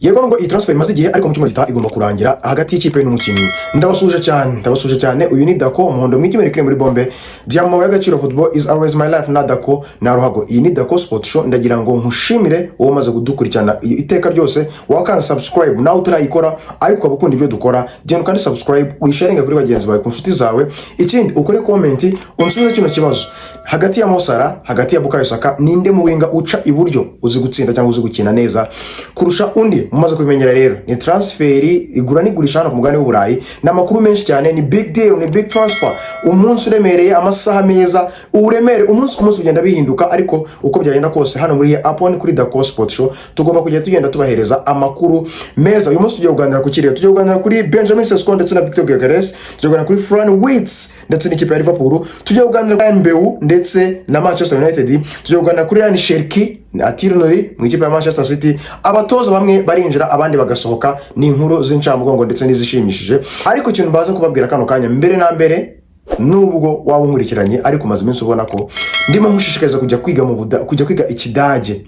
Yego ngo iyi transfer imaze igihe ariko mu cyumweru gitaha igomba kurangira hagati y'ikipe n'umukinnyi. Ndabasuje cyane uyu ni Dako umuhondo mw'ikimere kiri muri bombe. Diamond y'agaciro football is always my life na Dako na ruhago. Iyi ni Dako Sport Show ndagira ngo nkushimire wowe umaze kudukurikirana iteka ryose wakanda subscribe nawe utarayikora ariko ukabukunda ibyo dukora genda kandi subscribe uyisharinga kuri bagenzi bawe ku nshuti zawe. Ikindi ukore comment unsubize kino kibazo hagati ya Mosara hagati ya Bukayo Saka ninde mu winga uca iburyo uzi gutsinda cyangwa uzi gukina neza kurusha undi. Mumaze kubimenyera rero ni transferi igura n'igurisha hano ku mugani w'Uburayi n'amakuru menshi cyane ni big deal ni big transfer umunsi uremereye amasaha meza uremere umunsi ku munsi ugenda bihinduka ariko uko byagenda kose hano muri Upon kuri Dako Sport Show tugomba kujya tugenda tubahereza amakuru meza. Uyu munsi tugiye kuganira ku kirere tugiye kuganira kuri Benjamin Sesko ndetse na Victor Gyökeres tugiye kuganira kuri Fran Wirtz ndetse n'ikipe ya Liverpool tugiye kuganira kuri MBU ndetse na Manchester United tugiye kuganira kuri Ryan Cherki Atirnori mu ikipe ya Manchester City abatoza bamwe barinjira abandi bagasohoka ni inkuru z'incamugongo ndetse n'izishimishije ariko ikintu baza kubabwira kano kanya mbere na mbere nubwo waba umurikiranye ariko maze iminsi ubona ko ndimo mushishikariza kujya kwiga ikidage.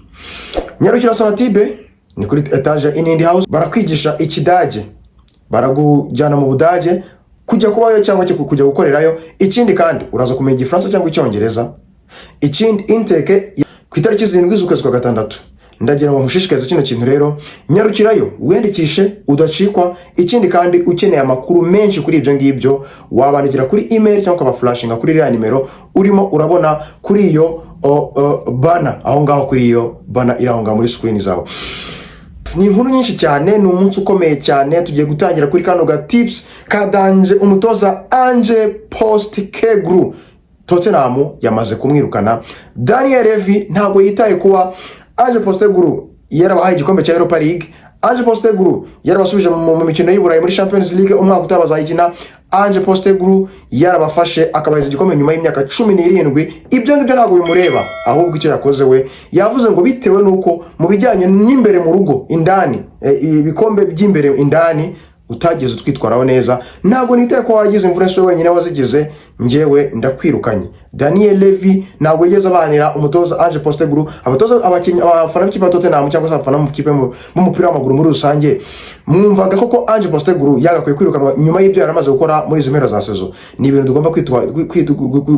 Nyarukira Sonatibe ni kuri etage in Indie House barakwigisha ikidage baragujyana mu Budage kujya kubayo cyangwa kujya gukorerayo. Ikindi kandi uraza kumenya Igifaransa cyangwa Icyongereza. Ikindi intake ku itariki 7 z'ukwezi kwa gatandatu ndagira ngo mushishikarize kino kintu rero nyarukirayo wendikishe udacikwa. Ikindi kandi ukeneye amakuru menshi kuri ibyo ngibyo wabandikira kuri email cyangwa ukaba flashinga kuri iriya nimero urimo urabona kuri iyo bana aho ngaho kuri iyo bana irahonga muri screen zawe. Ni inkuru nyinshi cyane ni umunsi ukomeye cyane tugiye gutangira kuri kano ga tips kadanje umutoza Ange Postecoglou Tottenham yamaze kumwirukana. Daniel Levy ntabwo yitaye kuba Ange Postecoglou yarabahaye igikombe cya Europa League. Ange Postecoglou yarabasubije mu mikino y'Uburayi muri Champions League umwaka utabazayikina. Ange Postecoglou yarabafashe akabahiza igikombe nyuma y'imyaka 17. Ibyo ngibyo ntabwo bimureba ahubwo icyo yakoze we yavuze ngo bitewe nuko mu bijyanye n'imbere mu rugo indani ibikombe by'imbere indani utageze utwitwaraho neza ntabwo nitaye ko wagize imvura wenyine wazigize ngewe ndakwirukanye. Daniel Levy ntabwo yigeze abanira umutoza Ange Postecoglou abatoza abakinnyi abafana b'ikipe ya Tottenham cyangwa se abafana mu kipe mu mupira w'amaguru muri rusange mwumvaga koko Ange Postecoglou yagakwiye kwirukanwa nyuma y'ibyo yaramaze gukora muri izi mpera za saison. Ni ibintu tugomba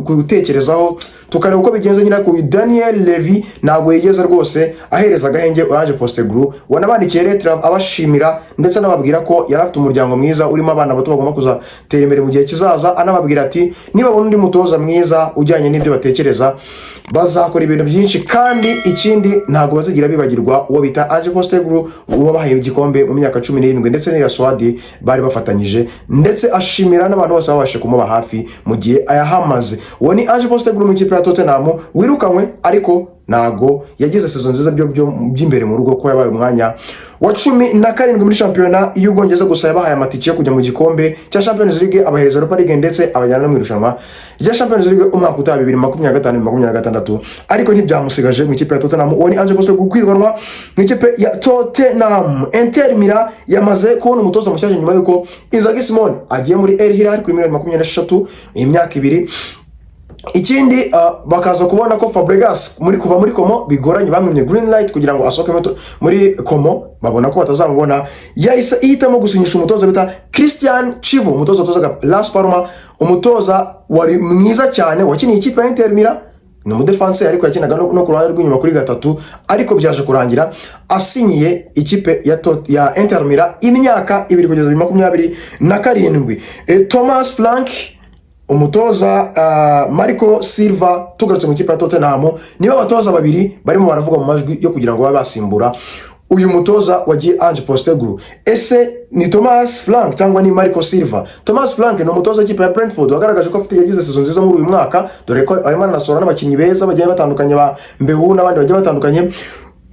gutekerezaho tukareba uko bigenze nyina ku Daniel Levy ntabwo yigeze rwose ahereza agahenge Ange Postecoglou wanabandikiye letter abashimira ndetse anababwira ko yarafite umuryango mwiza urimo abana bato bagomba kuzatera imbere mu gihe kizaza. Anababwira ati niba babona undi mutoza mwiza ujyanye n'ibyo batekereza bazakora ibintu byinshi kandi ikindi ntabwo bazigira bibagirwa uwo bita Ange Postecoglou wabahaye igikombe mu myaka 17 ndetse n'ira Swadi bari bafatanyije ndetse ashimira n'abantu bose babashe kumuba hafi mu gihe ayahamaze. Uwo ni Ange Postecoglou mu ikipe ya Tottenham wirukanywe ariko nago yagize season nziza by'imbere mu rugo ko yabaye umwanya wa 17 muri shampiyona y'Ubwongereza gusa yabahaye amatike yo kujya mu gikombe cya Champions League abahereza Europa League ndetse abajyana no mu irushanwa rya Champions League umwaka utaha 2025-2026 ariko ntibyamusigaje mu ikipe ya Tottenham. Uwo ni Ange Postecoglou kwirwanwa mu ikipe ya Tottenham. Inter Milan yamaze kubona umutoza mushyashya nyuma yuko Inzaghi Simone agiye muri El Hilal kuri $26 imyaka 2. Ikindi bakaza kubona ko Fabregas kuva muri Como bigoranye bamwimye green light kugira ngo asohoke muri Como babona ko batazamubona yahise ihitamo gusinyisha umutoza bita Christian Chivo umutoza utozaga Las Palmas umutoza wari mwiza cyane wakiniye ikipe ya Inter Milan ni umudefense ariko yakinaga no ku ruhande rw'inyuma kuri gatatu ariko byaje kurangira asinyiye ikipe ya Inter Milan imyaka 2 kugeza 2027. Thomas Frank umutoza Marco Silva tugarutse mu kipe ya Tottenham niba abatoza babiri barimo baravuga mu majwi yo kugira ngo babe basimbura uyu mutoza wagiye Ange Postecoglou. Ese ni Thomas Frank cyangwa ni Marco Silva? Thomas Frank ni umutoza w'ikipe ya Brentford wagaragaje ko afite yagize season nziza muri uyu mwaka dore ko arimo anasora n'abakinnyi beza bagiye batandukanye ba Mbehu n'abandi bagiye batandukanye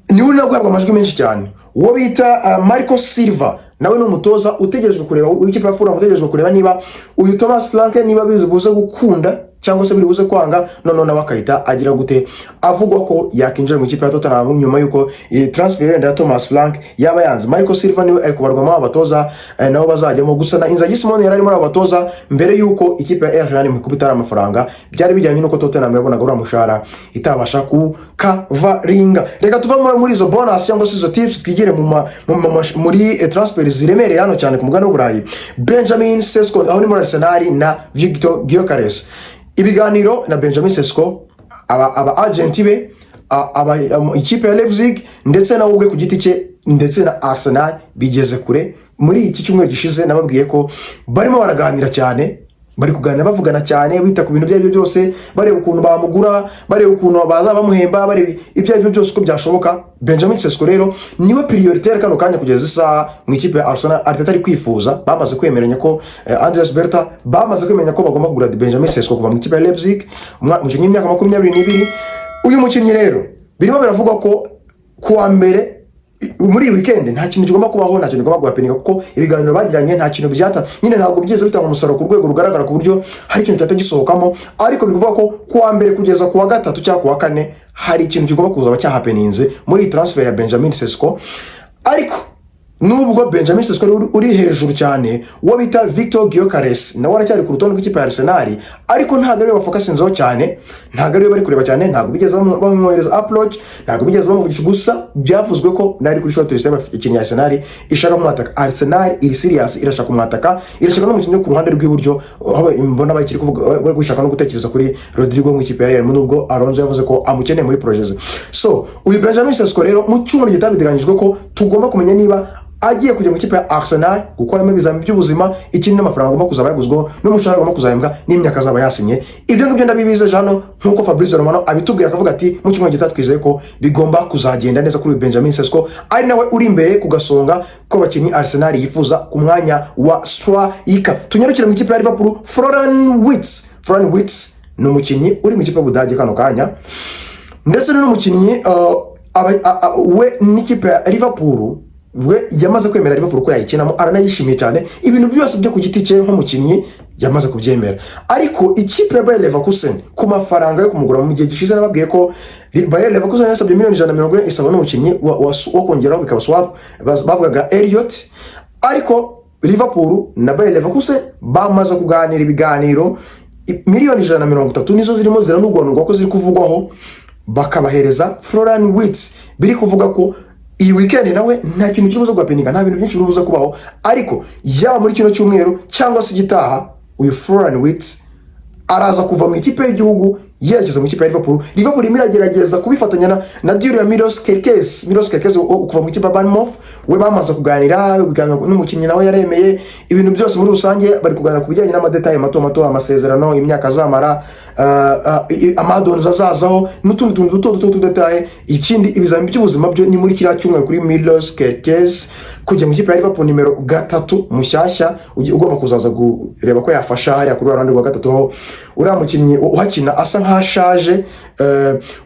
ni uri nagwabwa amajwi menshi cyane. Uwo bita Marco Silva nawe ni umutoza utegerejwe kureba w'ikipe ya Fulham utegerejwe kureba niba uyu Thomas Frank niba bize buze gukunda cyangwa se biri buze kwanga none nawe akahita agira gute avugwa ko yakinjira mu ikipe ya Tottenham nyuma yuko transfer ya Thomas Frank yaba yanze. Marco Silva niwe ari kubarwamo abatoza nabo bazajyamo gusa na Inzaghi Simone yari muri abatoza mbere yuko ikipe ya Real mu kubitara amafaranga byari bijyanye nuko Tottenham yabonaga ura mushara itabasha kukavaringa. Reka tuva muri izo bonus cyangwa se izo tips twigire muri transfer ziremereye hano cyane ku mugabane w'Uburayi. Benjamin Sesko aho ni muri Arsenal na Victor Gyökeres. Ibiganiro na Benjamin Sesko aba agenti be ikipe ya Leipzig ndetse na ubwe ku giti cye ndetse na Arsenal bigeze kure. Muri iki cyumweru gishize nababwiye ko barimo baraganira cyane, bari kuganira bavugana cyane bita ku bintu byabyo byose, bareba ukuntu bamugura, bareba ukuntu baza bamuhemba, bareba ibyo byose uko byashoboka. Benjamin Sesko rero niwe prioritaire kano kanya kugeza isa mu ikipe ya Arsenal. Arteta ari kwifuza, bamaze kwemeranya ko Andreas Berta bamaze kwemenya ko bagomba kugura Benjamin Sesko kuva mu ikipe ya Leipzig mu myaka 22. Uyu mukinnyi rero birimo biravuga ko kuwa mbere muri weekend nta kintu kigomba kubaho, nta kintu kigomba guhapeninga kuko ibiganiro bagiranye nta kintu byata nyine ntabwo byeze bitanga umusaruro ku rwego rugaragara ku buryo hari ikintu cyatagisohokamo. Ariko bivuga ko kuwa mbere kugeza kuwa gatatu cyangwa kuwa kane hari ikintu kigomba kuza cyahapeninze muri transfer ya Benjamin Sesko. Ariko nubwo Benjamin Sesko uri hejuru cyane uwo bita Victor Gyökeres nawe aracyari ku rutonde rw'ikipe ya Arsenal, ariko ntabwo ari bafokasinzeho cyane, ntabwo ari bari kureba cyane, ntabwo bigeze bamwohereza approach, ntabwo bigeze bamuvugisha. Gusa byavuzwe ko nari kuri short list y'abakinnyi ya Arsenal ishaka kumwataka. Arsenal iri serious, irashaka kumwataka, irashaka n'umukinnyi ku ruhande rw'iburyo aho imbona bakiri kuvuga bari gushaka no gutekereza kuri Rodrigo mu ikipe ya Real nubwo Alonso yavuze ko amukeneye muri project. So uyu Benjamin Sesko rero mu cyumweru gitabideganyijwe ko tugomba kumenya niba agiye kujya mu kipe ya Arsenal gukoramo ibizami by'ubuzima, ikindi n'amafaranga agomba kuzaba yaguzweho n'umushahara agomba kuzahembwa n'imyaka azaba yasinye. Ibyo ngibyo ndabibize hano nkuko Fabrizio Romano abitubwira akavuga ati mu cyumweru gitaha twizeye ko bigomba kuzagenda neza kuri Benjamin Sesko, ari nawe uri imbere ku gasonga ko abakinnyi Arsenal yifuza ku mwanya wa striker. Tunyarukire mu kipe ya Liverpool. Florian Wirtz ni umukinnyi uri mu kipe y'Ubudage kano kanya ndetse n'umukinnyi we n'ikipe ya Liverpool we yamaze kwemera Liverpool ko yayikinamo, aranayishimiye cyane. Ibintu byose byo ku giti cye nk'umukinnyi yamaze kubyemera. Ariko ikipe ya Bayer Leverkusen ku mafaranga yo kumugura mu gihe gishize nababwiye ko Bayer Leverkusen yasabye miliyoni 140 isaba n'umukinnyi wo kongeraho bikaba swap bavugaga Elliot. Ariko Liverpool na Bayer Leverkusen bamaze kuganira ibiganiro miliyoni 130 nizo zirimo ziranugwanugwa ko ziri kuvugwaho bakabahereza Florian Wirtz. Biri kuvuga ko iyi weekend nawe nta kintu kibuza guhapeninga, nta bintu byinshi bibuza kubaho. Ariko yaba muri kino cyumweru cyangwa se gitaha uyu Florian Wirtz araza kuva mu ikipe y'igihugu yerekeza mu ikipe ya Liverpool. Liverpool imiragerageza kubifatanya na deal ya Milos Kerkez kuva mu ikipe ya Bournemouth. We bamaze kuganira n'umukinnyi nawe yaremeye ibintu byose muri rusange, bari kuganira ku bijyanye n'amadetaye mato amasezerano, imyaka azamara, amadons azazaho n'utundi tuntu duto detaye. Ikindi ibizami by'ubuzima byo ni muri kiriya cyumweru kuri Milos Kerkez kujya mu ikipe ya Liverpool nimero 3 mushyashya ugomba kuzaza kureba ko yafasha hariya kuri ruhande rwa 3 aho uriya mukinnyi uhakina asa nk'ashaje.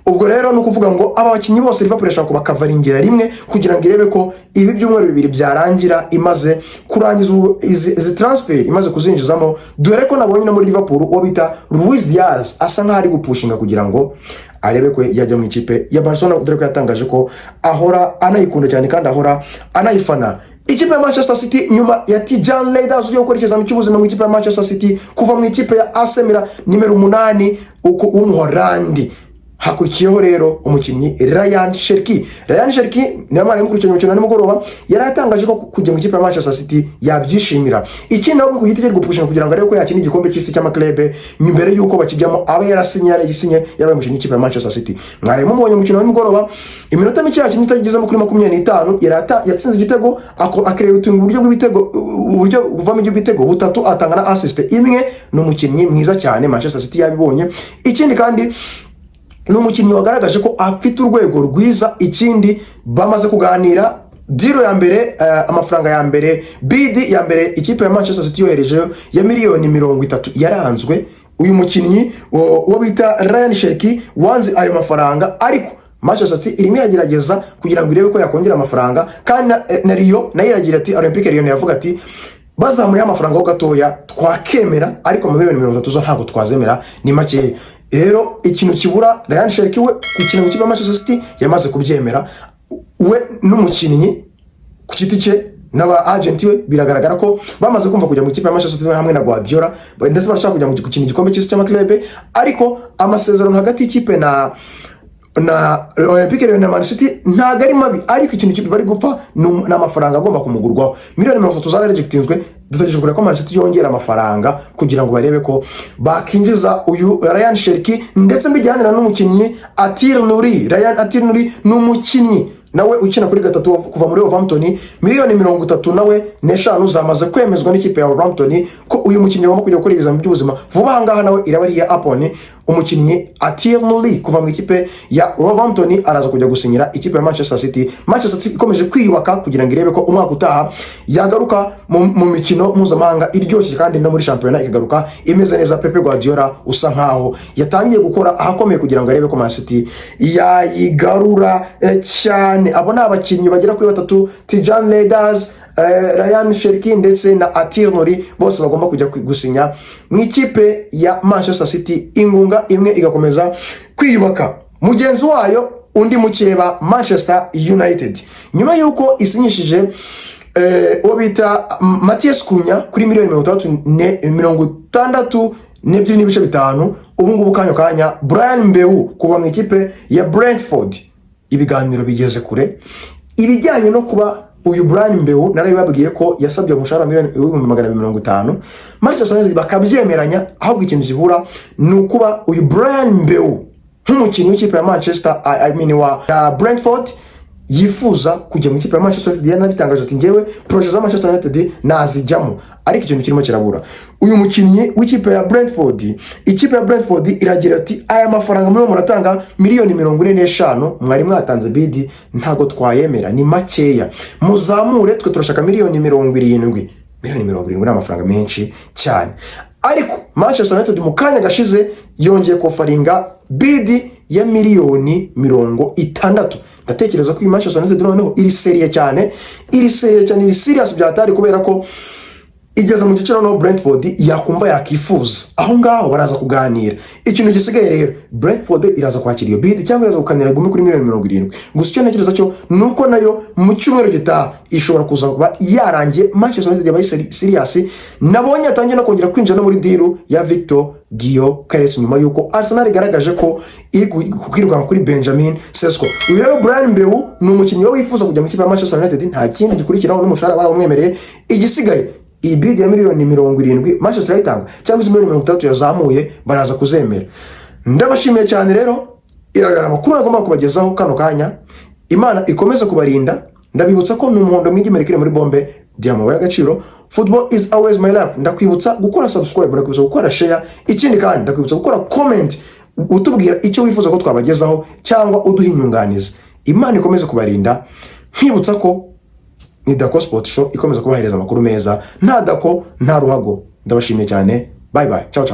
Ubwo rero ni ukuvuga ngo aba bakinnyi bose Liverpool irashaka kubakavaringira rimwe kugira ngo irebe ko ibi byumweru bibiri byarangira imaze kurangiza izi transfer imaze kuzinjizamo. Dore ko nabonye no muri Liverpool uwo bita Luis Diaz asa nk'ari gupushinga kugira ngo arebe ko yajya mu ikipe ya Barcelona. Dore ko yatangaje ko ahora anayikunda cyane kandi ahora anayifana ikipe ya Manchester City nyuma ya Tijan Leyders ugiye gukora ikizami cy'ubuzima mu ikipe ya Manchester City kuva mu ikipe ya AC Milan nimero 8 w'umuholandi. Hakurikiyeho rero umukinnyi Ryan Cherki niyo mwana mukurikiranye umukino nimugoroba yaratangaje ko kujya mu ikipe ya Manchester City yabyishimira. Ikindi nawe ku giti cye gupushinga kugira ngo arebe ko yakina igikombe cy'isi cy'amaklebe nyuma yuko bakijyamo aba yaragisinye yabaye umukinnyi w'ikipe ya Manchester City. Mwaremo mubonye umukino nimugoroba iminota mike yakinnye itagezemo kuri 25 yatsinze igitego akreba uburyo bw'ibitego uburyo buvamo igitego 3 atanga na assist imwe. N'umukinnyi mwiza cyane Manchester City yabibonye. Ikindi kandi n'umukinnyi wagaragaje ko afite urwego rwiza. Ikindi bamaze kuganira deal ya mbere, amafaranga ya mbere, bid ya mbere ikipe ya Manchester City yohereje ya miliyoni 30 yaranzwe. Uyu mukinnyi wo bita Ryan Cherki wanze ayo mafaranga, ariko Manchester City irimo iragerageza kugira ngo irebe ko yakongera amafaranga. Kandi na Rio nayo iragira ati Olympique Lyon yavuga ati bazamuye amafaranga ho gatoya twakemera, ariko mu miliyoni 30 zo ntabwo twazemera, ni make. Rero ikintu kibura Ryan Cherki we gukina mu kipe ya Manchester City yamaze kubyemera, we n'umukinnyi ku giti cye n'aba agent we biragaragara ko bamaze kumva kujya mu kipe ya Manchester City hamwe na Guardiola, ndetse barashaka kujya mu gukina igikombe cy'isi cy'amaklube, ariko amasezerano hagati y'ikipe na Olympique Lyon na Man City ntago ari mabi, ariko ikintu kibi bari gupfa n'amafaranga agomba kumugurwaho. Miliyoni 30 zara rejectinzwe, dutegereje kure ko Man City yongera amafaranga kugira ngo barebe ko bakinjiza uyu Ryan Cherki, ndetse mbijyanira n'umukinnyi Atil Nouri. Ryan Atil Nouri n'umukinnyi nawe ukina kuri gatatu kuva muri Wolverhampton, miliyoni 30 nawe n'eshanu zamaze kwemezwa n'ikipe ya Wolverhampton ko uyu mukinnyi agomba kujya gukora ibizami by'ubuzima vuba ngaha, nawe iraba ari ya Apple. Umukinnyi Atil Nouri kuva mu ikipe ya Wolverhampton araza kujya gusinyira ikipe ya Manchester City. Manchester City ikomeje kwiyubaka kugira ngo irebe ko umwaka utaha yagaruka mu mikino mpuzamahanga iryoshye, kandi no muri championnat ikagaruka imeze neza. Pepe Guardiola usa nkaho yatangiye gukora ahakomeye kugira ngo arebe ko Man City yayigarura cyane. Abo ni abakinnyi bagera kuri 3, Tijan Leaders, Ryan Cherki ndetse na Atil Nouri, bose bagomba kujya gusinya mu ikipe ya Manchester City. Ingunga imwe igakomeza kwiyubaka. Mugenzi wayo undi mukeba Manchester United, nyuma yuko isinyishije uwo bita Matheus Cunha kuri miliyoni 62.5, ubu ngubu kanya Bryan Mbeu kuva mu ikipe ya Brentford. Ibiganiro bigeze kure ibijyanye no kuba uyu Bryan Mbeu narabibabwiye ko yasabye umushahara miliyoni 250. Manchester United bakabyemeranya, ahubwo ikintu kibura ni ukuba uyu Bryan Mbeu nk'umukinnyi w'ikipe ya Manchester wa Brentford yifuza kujya mu ikipe ya Manchester United. Yanabitangaje ati ngewe projet za Manchester United nazijyamo, ariko ikintu kirimo kirabura. Uyu mukinnyi w'ikipe ya Brentford, ikipe ya Brentford iragira ati aya mafaranga mwe muratanga miliyoni 45, mwari mwatanze bid ntago twayemera, ni makeya, muzamure twe turashaka miliyoni 70. Miliyoni 70 n'amafaranga menshi cyane, ariko Manchester United mu kanya gashize yongeye kofaringa bid ya miliyoni 60. Ndatekereza ko Manchester United noneho iri serious cyane, iri serious byatari, kubera ko igeze mu giciro no Brentford yakumva yakifuza. Aho ngaho baraza kuganira. Ikintu gisigaye rero, Brentford iraza kwakira iyo bid cyangwa iraza gukanira gume kuri miliyoni 70. Gusa icyo ntekereza cyo nuko nayo mu cyumweru gitaha ishobora kuza kuba yarangiye. Manchester United yabaye serious, nabonye atangiye no kongera kwinjira no muri deal ya Victor Gyökeres nyuma yuko Arsenal igaragaje ko iri kwirukanka kuri Benjamin Sesko. Uyu rero Bryan Mbeu ni umukinnyi wifuza kujya mu kipe ya Manchester United, nta kindi gikurikiraho n'umushahara baramwemereye. Igisigaye iyi bid ya miliyoni 70 Manchester itanga cyangwa miliyoni 30 yazamuye baraza kuzemera. Ndabashimiye cyane rero, iragara makuru agomba kubagezaho kano kanya. Imana ikomeze kubarinda. Ndabibutsa ko n'umuhondo mw'igimere muri bombe Diamond y'agaciro. Football is always my life. Ndakwibutsa gukora subscribe, ndakwibutsa gukora share, ikindi kandi ndakwibutsa gukora comment utubwira icyo wifuza ko twabagezaho cyangwa uduha inyunganizi. Imana ikomeze kubarinda. Nkibutsa ko ni Dako Sport Show ikomeza kubahereza amakuru meza, nta Dako nta ruhago. Ndabashimiye cyane, bye bye, ciao ciao.